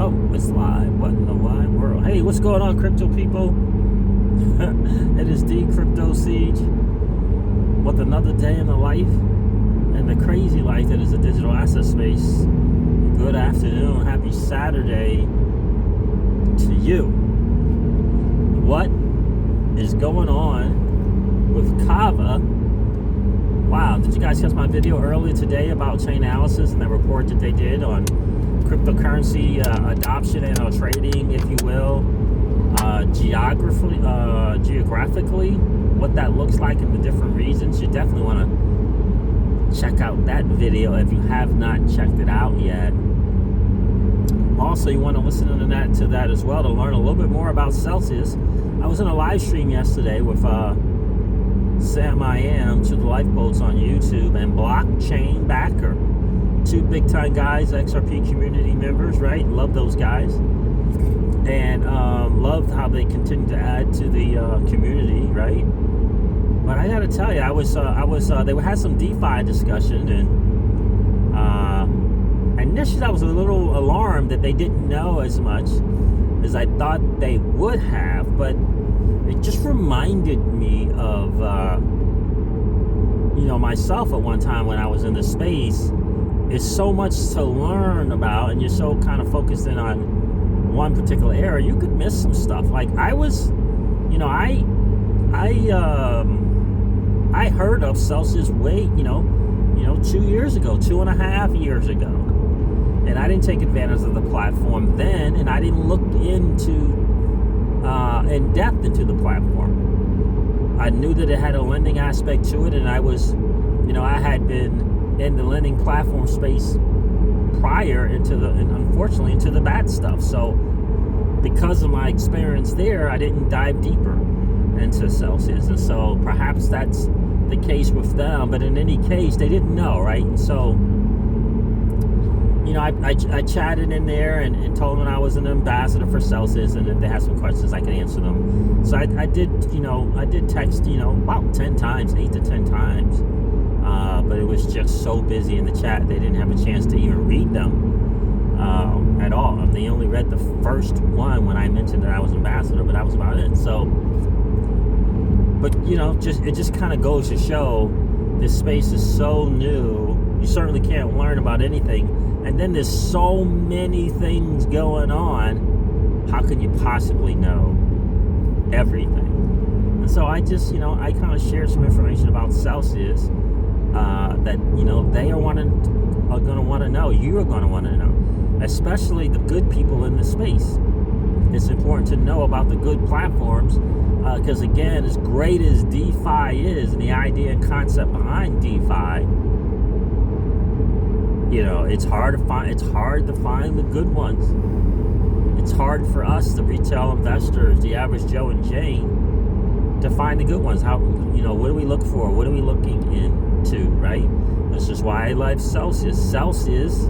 Oh, it's live. What in the wide world? Hey, what's going on, crypto people? It is the Crypto Siege with another day in the life and the crazy life that is the digital asset space. Good afternoon. Happy Saturday to you. What is going on with Kava? Wow, did you guys catch my video earlier today about chain analysis and the report that they did on cryptocurrency adoption and trading, if you will, geographically, what that looks like in the different regions? You definitely want to check out that video if you have not checked it out yet. Also, you want to listen to that as well to learn a little bit more about Celsius. I was in a live stream yesterday with Sam I Am to the Lifeboats on YouTube and Blockchain Backer. Two big time guys, XRP community members, right? Love those guys. And love how they continue to add to the community, right? But I gotta tell you, they had some DeFi discussion, and initially I was a little alarmed that they didn't know as much as I thought they would have, but it just reminded me of myself at one time when I was in the space. It's so much to learn about, and you're so kind of focused in on one particular area, you could miss some stuff. Like I was, I heard of Celsius way, 2 years ago, 2.5 years ago, and I didn't take advantage of the platform then, and I didn't look into in depth into the platform. I knew that it had a lending aspect to it, and I was, I had been in the lending platform space prior unfortunately into the bad stuff. So because of my experience there, I didn't dive deeper into Celsius, and so perhaps that's the case with them. But in any case, they didn't know, right? And so I chatted in there and told them I was an ambassador for Celsius, and if they had some questions, I could answer them. So I did text, about 10 times, 8 to 10 times. But it was just so busy in the chat, they didn't have a chance to even read them at all. They only read the first one when I mentioned that I was ambassador, but that was about it. So, but it just kind of goes to show this space is so new. You certainly can't learn about anything, and then there's so many things going on. How can you possibly know everything? And so I just, I kind of shared some information about Celsius that they are going to want to know. You are going to want to know, especially the good people in the space. It's important to know about the good platforms because, again, as great as DeFi is and the idea and concept behind DeFi, it's hard to find the good ones. It's hard for us, the retail investors, the average Joe and Jane, to find the good ones. How, what do we look for? What are we looking into, right? This is why I love Celsius. Celsius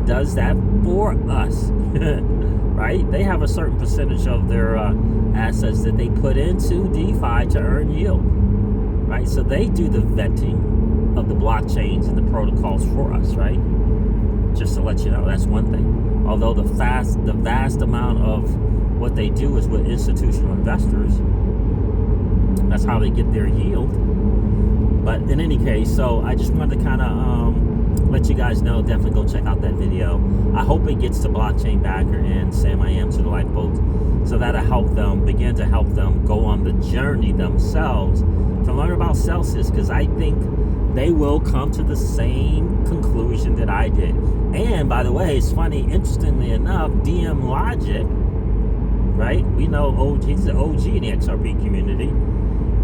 does that for us, right? They have a certain percentage of their assets that they put into DeFi to earn yield, right? So they do the vetting of the blockchains and the protocols for us, right? Just to let you know, that's one thing. Although the vast amount of what they do is with institutional investors, that's how they get their yield. But in any case, so I just wanted to kind of let you guys know, definitely go check out that video. I hope it gets to Blockchain Backer and Sam I Am to the Lifeboat, so that'll begin to help them go on the journey themselves to learn about Celsius, because I think they will come to the same conclusion that I did. And by the way, it's funny, interestingly enough, DM Logic, right? We know he's the OG in the XRP community.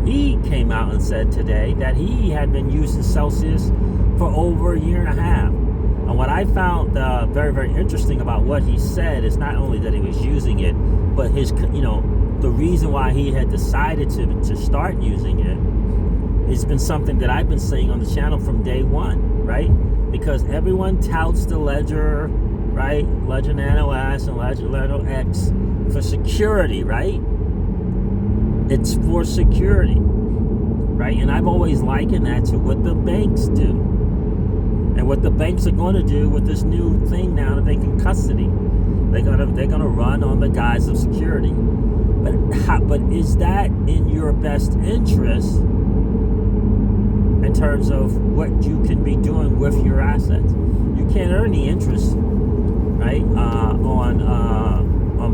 He came out and said today that he had been using Celsius for over a year and a half. And what I found very, very interesting about what he said is not only that he was using it, but his, the reason why he had decided to start using it. It's been something that I've been saying on the channel from day one, right? Because everyone touts the Ledger, right? Ledger Nano S and Ledger Nano X for security, right? It's for security, right? And I've always likened that to what the banks do. And what the banks are going to do with this new thing now that they can custody. They're gonna run on the guise of security. But is that in your best interest in terms of what you can be doing with your assets? You can't earn the interest, right, on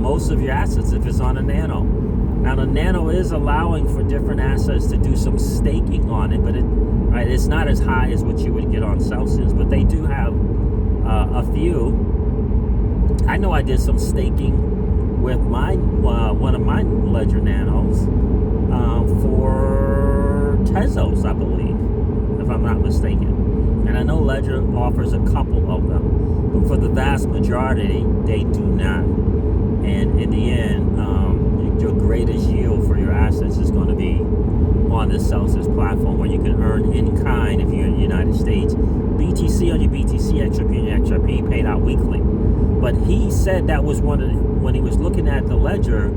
most of your assets if it's on a nano. Now the nano is allowing for different assets to do some staking on it, but it's not as high as what you would get on Celsius. But they do have a few. I know I did some staking with my one of my Ledger Nanos for Tezos, I believe, if I'm not mistaken. And I know Ledger offers a couple of them, but for the vast majority, they do not. And in the end, your greatest yield for your assets is going to be on the Celsius platform, where you can earn in kind if you're in the United States. BTC on your BTC, XRP on your XRP, paid out weekly. But he said that was when he was looking at the ledger,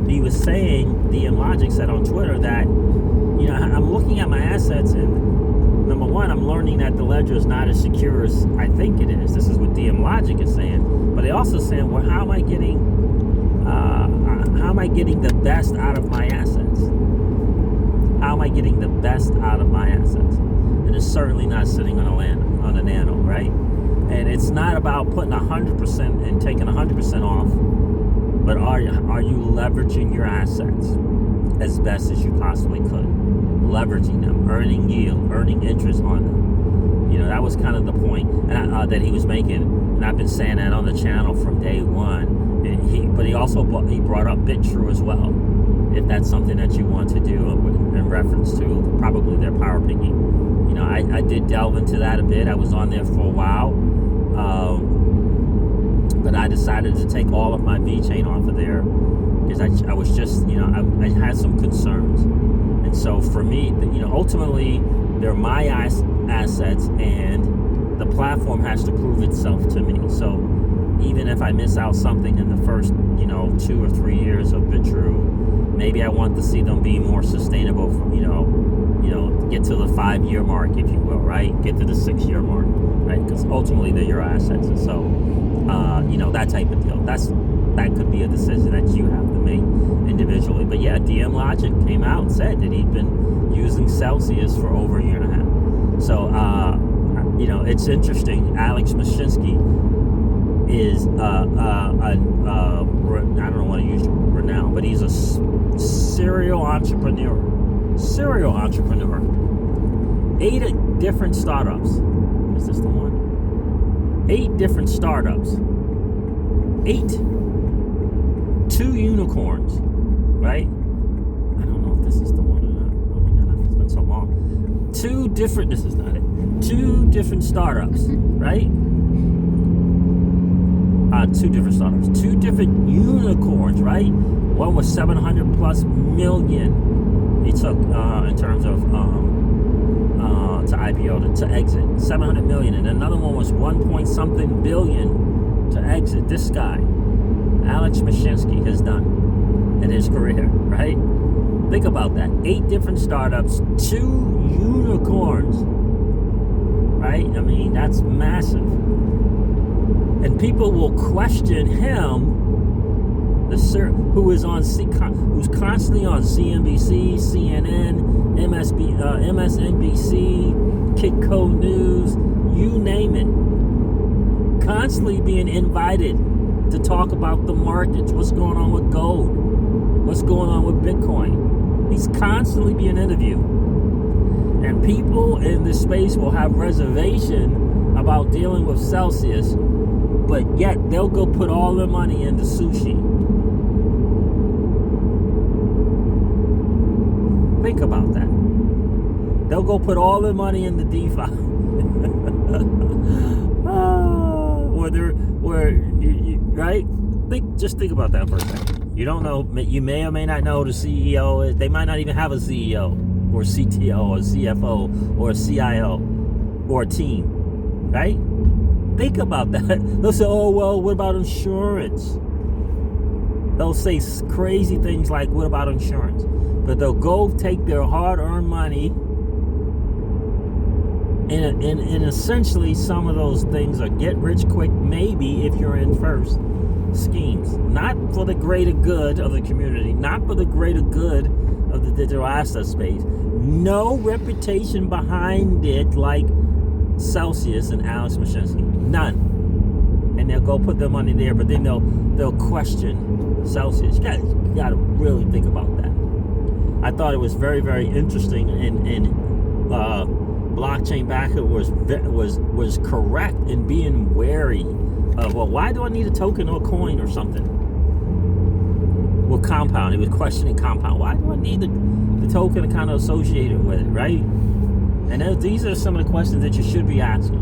he was saying, DM Logic said on Twitter that, I'm looking at my assets, and number one, I'm learning that the ledger is not as secure as I think it is. This is what DM Logic is saying. But they also saying, well, how am I getting the best out of my assets? How am I getting the best out of my assets? And it's certainly not sitting on a nano, right? And it's not about putting 100% and taking 100% off, but are you leveraging your assets as best as you possibly could? Leveraging them, earning yield, earning interest on them. That was kind of the point that he was making, and I've been saying that on the channel from day one. But he also brought up BitTrue as well, if that's something that you want to do in reference to probably their power picking. I did delve into that a bit. I was on there for a while, but I decided to take all of my VeChain off of there because I was just, I had some concerns. And so for me, ultimately, they're my assets, and the platform has to prove itself to me. So even if I miss out something in the first, 2 or 3 years of BitTrue, maybe I want to see them be more sustainable for, get to the 5-year mark, if you will, right? Get to the 6-year mark, right? Because ultimately they're your assets. And so, that type of deal. That could be a decision that you have to make individually. But yeah, DM Logic came out and said that he'd been using Celsius for over a year and a half. So, it's interesting. Alex Mashinsky is I don't want to use renown, but he's a serial entrepreneur. 8 different startups. Is this the one? 8 different startups. 8. 2 unicorns, right? I don't know if this is the one or not. Oh my God, it's been so long. 2 different, this is not it. 2 different startups, right? 2 different startups. 2 different unicorns, right? One was 700 plus million. He took in terms of to IPO to exit 700 million, and another one was 1.something billion to exit. This guy, Alex Mashinsky, has done in his career, right? Think about that. 8 different startups, 2 unicorns, right? I mean, that's massive. And people will question him, who's constantly on CNBC, CNN, MSNBC, Kitco News, you name it, constantly being invited to talk about the markets, what's going on with gold, what's going on with Bitcoin. He's constantly being interviewed. And people in this space will have reservation about dealing with Celsius, but yet they'll go put all their money into sushi. Think about that. They'll go put all their money in the DeFi. Right? Just think about that for a second. You don't know. You may or may not know the CEO. They might not even have a CEO or CTO or CFO or a CIO or a team. Right? Think about that. They'll say, oh, well, what about insurance? They'll say crazy things like, what about insurance? But they'll go take their hard-earned money And essentially, some of those things are get rich quick, maybe if you're in first schemes, not for the greater good of the community, not for the greater good of the digital asset space. No reputation behind it like Celsius and Alex Mashinsky. None. And they'll go put their money there, but then they'll question Celsius. You got to really think about that. I thought it was very, very interesting, and blockchain backer was correct in being wary of, well, why do I need a token or coin or something? Well, Compound, he was questioning Compound. Why do I need the token kind of associated with it, right? And these are some of the questions that you should be asking,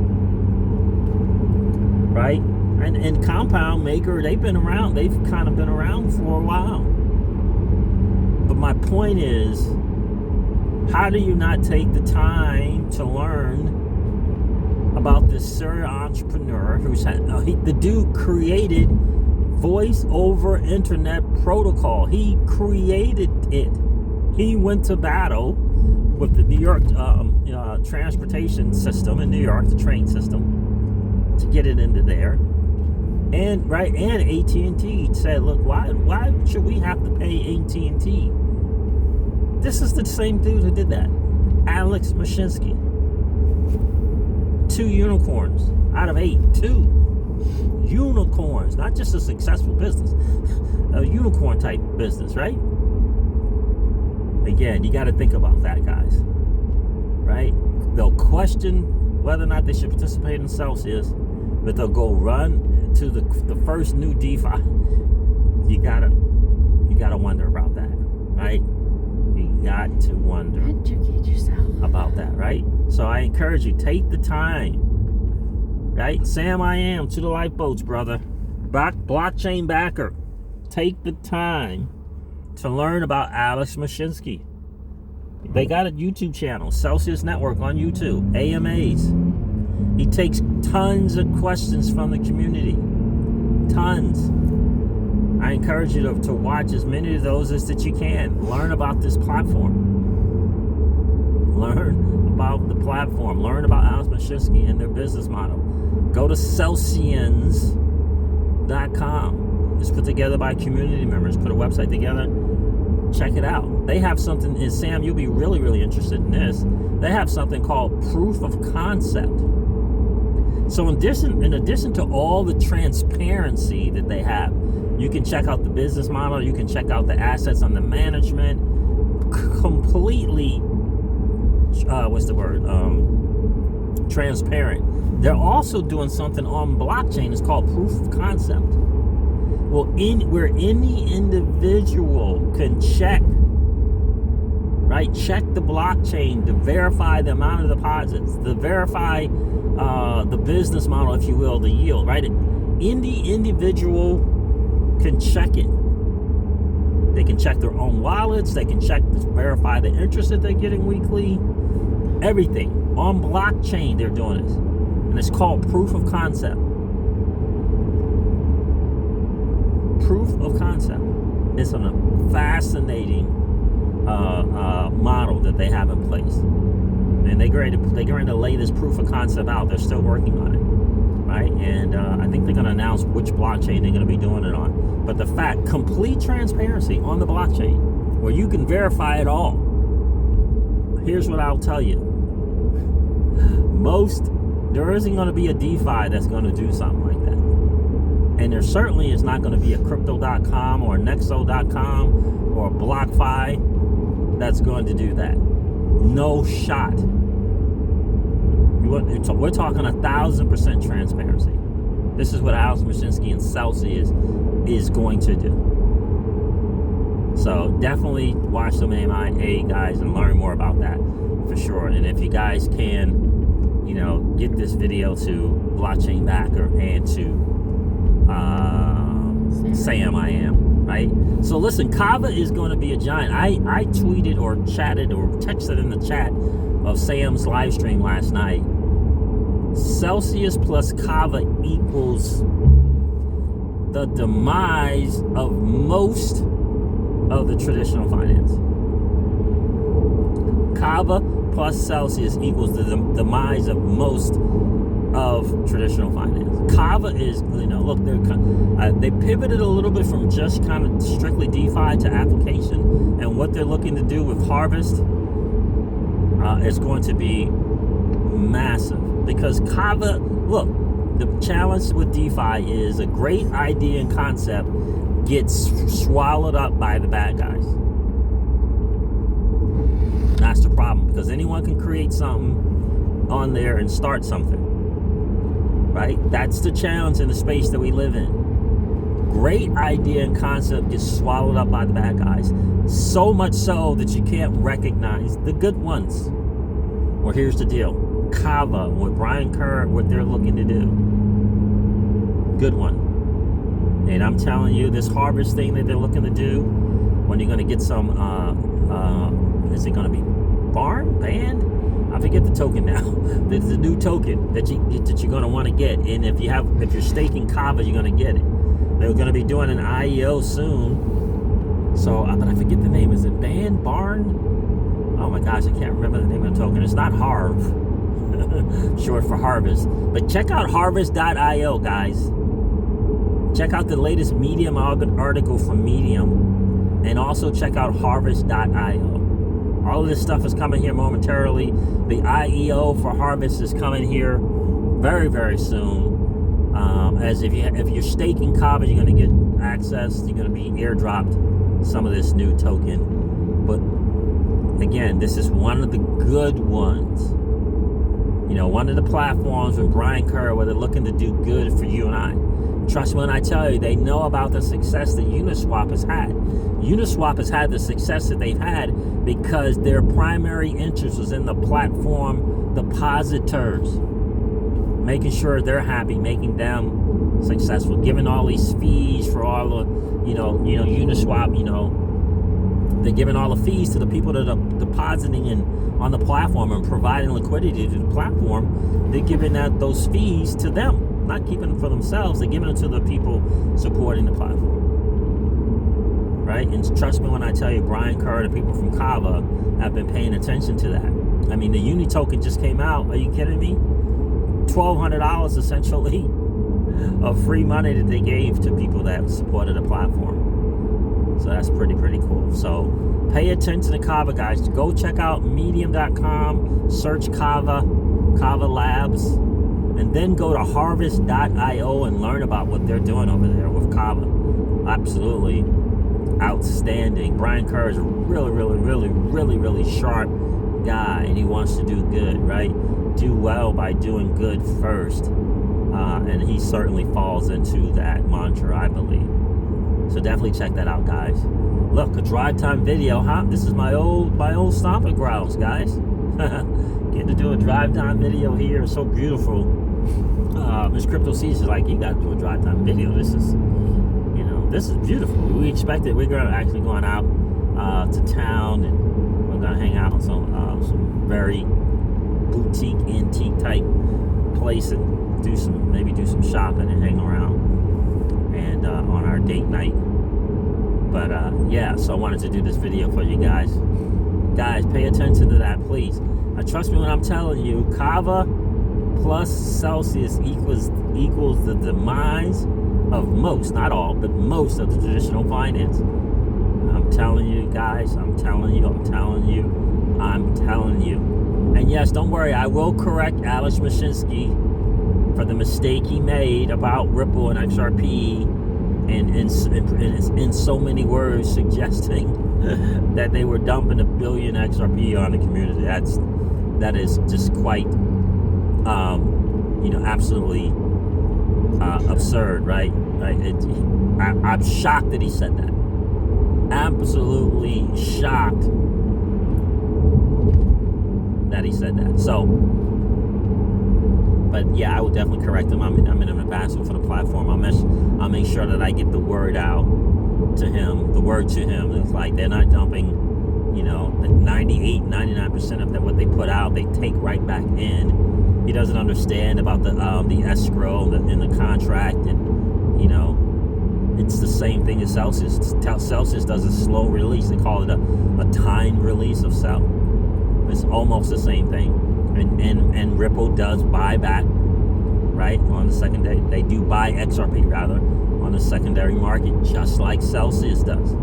right? And Compound Maker, they've kind of been around for a while. But my point is, how do you not take the time to learn about this serial entrepreneur the dude created voice over internet protocol. He created it. He went to battle with the New York transportation system in New York, the train system, to get it into there. And AT&T said, look, why should we have to pay AT&T? This is the same dude who did that, Alex Mashinsky. 2 unicorns out of 8. 2 unicorns, not just a successful business, a unicorn type business, right? Again, you got to think about that, guys, right? They'll question whether or not they should participate in Celsius, but they'll go run to the first new DeFi. You gotta wonder about that, right? You got to wonder. Educate yourself about that, right? So I encourage you, take the time, right? Sam, I am to the lifeboats, brother. Blockchain backer. Take the time to learn about Alex Mashinsky. They got a YouTube channel, Celsius Network on YouTube, AMAs. He takes tons of questions from the community. Tons. I encourage you to watch as many of those as that you can. Learn about this platform. Learn about the platform. Learn about Alex Mashinsky and their business model. Go to Celsians.com. It's put together by community members. Put a website together. Check it out. They have something, and Sam, you'll be really, really interested in this. They have something called proof of concept. So in addition to all the transparency that they have, you can check out the business model, you can check out the assets under management, completely, transparent. They're also doing something on blockchain. It's called proof of concept. Well, where any individual can check the blockchain to verify the amount of deposits, to verify the business model, if you will, the yield, right? Any individual can check it. They can check their own wallets. They can verify the interest that they're getting weekly. Everything on blockchain, they're doing this, and it's called proof of concept. Proof of concept. It's a fascinating model that they have in place, and they're going to lay this proof of concept out. They're still working on it, right? And I think they're going to announce which blockchain they're going to be doing it on. But the fact, complete transparency on the blockchain, where you can verify it all. Here's what I'll tell you: there isn't going to be a DeFi that's going to do something like that. And there certainly is not going to be a Crypto.com or a Nexo.com or a BlockFi that's going to do that. No shot. We're talking 1,000% transparency. This is what Alex Mashinsky and Celsius is going to do. So definitely watch some AMA guys and learn more about that for sure. And if you guys can, get this video to Blockchain Backer and to Sam I am, right? So listen, Kava is going to be a giant. I tweeted or chatted or texted in the chat of Sam's live stream last night. Celsius plus Kava equals the demise of most of the traditional finance. Kava plus Celsius equals the demise of most of traditional finance. Kava is, look, they pivoted a little bit from just kind of strictly DeFi to application, and what they're looking to do with Harvest is going to be massive, because Kava, look, the challenge with DeFi is a great idea and concept gets swallowed up by the bad guys. That's the problem, because anyone can create something on there and start something, right? That's the challenge in the space that we live in. Great idea and concept gets swallowed up by the bad guys, so much so that you can't recognize the good ones. Well, here's the deal. Kava, with Brian Kerr, what they're looking to do, good one. And I'm telling you, this Harvest thing that they're looking to do, when you're going to get some, is it going to be band? I forget the token now. There's a new token that you're going to want to get, and if you're staking Kava, you're going to get it. They're going to be doing an IEO soon. So, but I forget the name. Is it Barn? Oh my gosh, I can't remember the name of the token. It's not Harv, short for Harvest. But check out harvest.io, guys. Check out the latest Medium article from Medium, and also check out harvest.io. All of this stuff is coming here momentarily. The IEO for Harvest is coming here very, very soon. As if you're staking Kava, you're going to get access. You're going to be airdropped some of this new token. But again, this is one of the good ones. One of the platforms with Brian Kerr where they're looking to do good for you and I. Trust me when I tell you, they know about the success that Uniswap has had. Uniswap has had the success that they've had because their primary interest was in the platform depositors, making sure they're happy, making them successful, giving all these fees for all the, Uniswap, they're giving all the fees to the people that are depositing on the platform and providing liquidity to the platform. They're giving those fees to them. Not keeping them for themselves, they're giving it to the people supporting the platform, right? And trust me when I tell you, Brian Kerr and the people from Kava have been paying attention to that. I mean, the Uni token just came out. Are you kidding me? $1,200 essentially of free money that they gave to people that supported the platform. So that's pretty cool. So pay attention to Kava, guys. Go check out medium.com, search Kava Labs, and then go to harvest.io and learn about what they're doing over there with Kava. Absolutely outstanding. Brian Kerr is a really sharp guy, and he wants to do good, right? Do well by doing good first. And he certainly falls into that mantra, I believe. So definitely check that out, guys. Look, a drive time video, huh? This is my old stomping grounds, guys. Getting to do a drive time video here is so beautiful. Miss Crypto Seas is like, you got to do a drive time video. This is beautiful. We expected we're actually going out to town, and we're gonna hang out in some very boutique, antique type place and do some shopping and hang around, and on our date night. But so I wanted to do this video for you guys. Guys, pay attention to that, please. Trust me when I'm telling you, Kava plus Celsius equals the demise of most, not all, but most of the traditional finance. I'm telling you, guys. I'm telling you. And yes, don't worry, I will correct Alex Mashinsky for the mistake he made about Ripple and XRP, and in so many words suggesting that they were dumping $1 billion XRP on the community. That is just quite absolutely absurd, right? I'm shocked that he said that. Absolutely shocked that he said that. So, but yeah, I will definitely correct him. I'm an ambassador for the platform. I'll make sure that I get the word out to him. It's like they're not dumping, 99% of what they put out, they take right back in. He doesn't understand about the escrow in the contract, and it's the same thing as Celsius. Celsius does a slow release. They call it a timed release of sell. It's almost the same thing. And Ripple does buy back, right, on the secondary. They do buy XRP, rather, on the secondary market, just like Celsius does.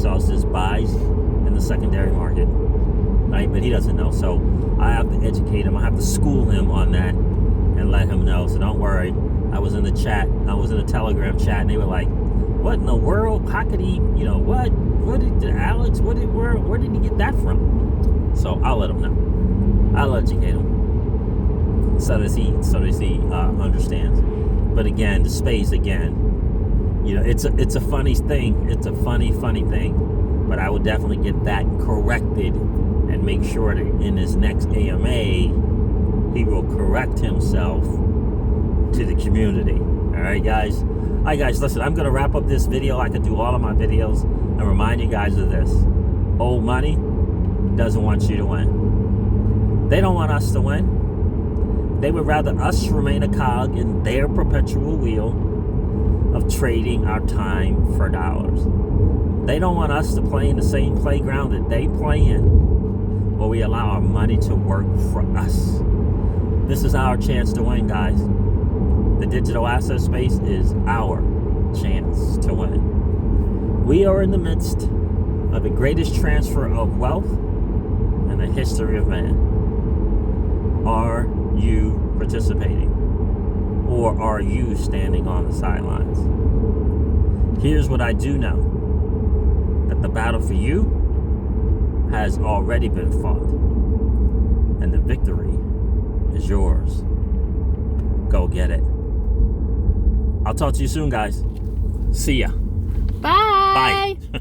Celsius buys in the secondary market, right? But he doesn't know. So I have to educate him. I have to school him on that and let him know. So don't worry. I was in the chat. I was in a Telegram chat, and they were like, what in the world? How could he, what did Alex, where did he get that from? So I'll let him know. I'll educate him so that he understands. But again, the space again, it's a funny thing. It's a funny thing. But I will definitely get that corrected and make sure that in his next AMA, he will correct himself to the community. All right, guys. All right, guys, listen, I'm going to wrap up this video like I do all of my videos and remind you guys of this. Old money doesn't want you to win. They don't want us to win. They would rather us remain a cog in their perpetual wheel of trading our time for dollars. They don't want us to play in the same playground that they play in, where we allow our money to work for us. This is our chance to win, guys. The digital asset space is our chance to win. We are in the midst of the greatest transfer of wealth in the history of man. Are you participating? Or are you standing on the sidelines? Here's what I do know. That the battle for you has already been fought. And the victory is yours. Go get it. I'll talk to you soon, guys. See ya. Bye. Bye.